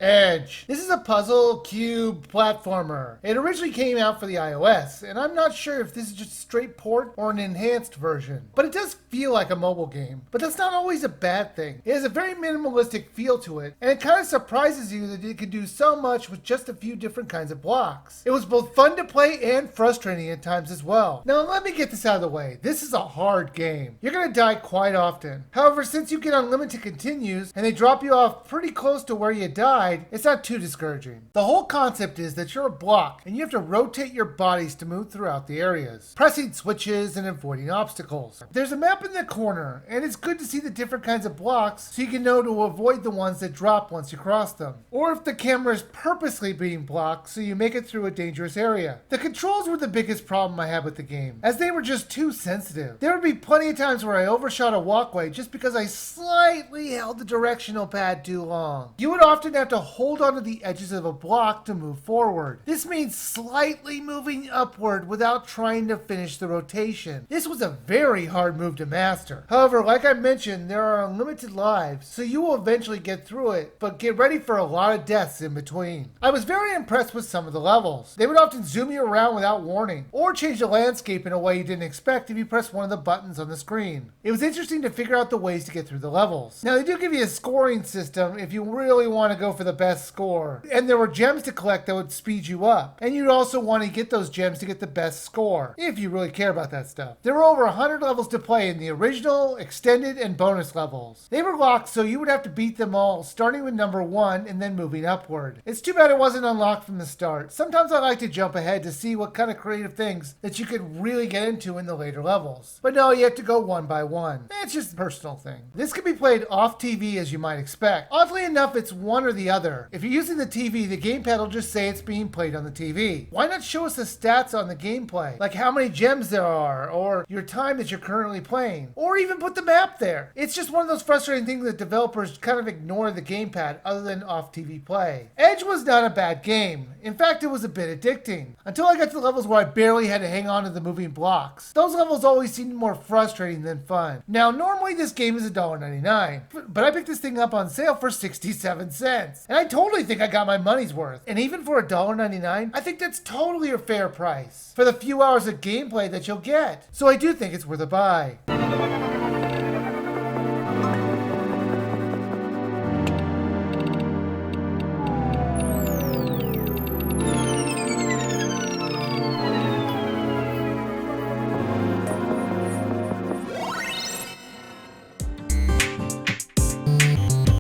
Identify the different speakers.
Speaker 1: Edge. This is a puzzle cube platformer. It originally came out for the iOS, and I'm not sure if this is just a straight port or an enhanced version. But it does feel like a mobile game. But that's not always a bad thing. It has a very minimalistic feel to it, and it kind of surprises you that it can do so much with just a few different kinds of blocks. It was both fun to play and frustrating at times as well. Now let me get this out of the way. This is a hard game. You're going to die quite often. However, since you get unlimited continues and they drop you off pretty close to where you died, it's not too discouraging. The whole concept is that you're a block and you have to rotate your bodies to move throughout the areas, pressing switches and avoiding obstacles. There's a map in the corner, and it's good to see the different kinds of blocks so you can know to avoid the ones that drop once you cross them, or if the camera is purposely being blocked so you make it through a dangerous area. The controls were the biggest problem I had with the game, as they were just too sensitive. There would be plenty of times where I overshot a walkway just because I slightly held the directional pad too long. You would often have to hold onto the edges of a block to move forward. This means slightly moving upward without trying to finish the rotation. This was a very hard move to master. However, like I mentioned, there are unlimited lives, so you will eventually get through it, but get ready for a lot of deaths in between. I was very impressed with some of the levels. They would often zoom you around without warning, or change the landscape in a way you didn't expect if you press one of the buttons on the screen. It was interesting to figure out the ways to get through the levels. Now, they do give you a scoring system if you really want to go for the best score, and there were gems to collect that would speed you up, and you'd also want to get those gems to get the best score, if you really care about that stuff. There were over 100 levels to play in the original, extended, and bonus levels. They were locked, so you would have to beat them all, starting with number 1 and then moving upward. It's too bad it wasn't unlocked from the start. Sometimes I like to jump ahead to see what kind of creative things that you could really get into in the later levels. But no, you have to go one by one. It's just a personal thing. This can be played off TV as you might expect. Oddly enough, it's one or the other. If you're using the TV, the gamepad will just say it's being played on the TV. Why not show us the stats on the gameplay? Like how many gems there are, or your time that you're currently playing, or even put the map there. It's just one of those frustrating things that developers kind of ignore the gamepad other than off TV play. Edge was not a bad game. In fact, it was a bit addicting. Until I got to the levels where I barely had to hang on to the moving blocks. Those levels always seemed more frustrating than fun. Now, normally this game is $1.99, but I picked this thing up on sale for 67 cents. And I totally think I got my money's worth. And even for $1.99, I think that's totally a fair price for the few hours of gameplay that you'll get. So I do think it's worth a buy.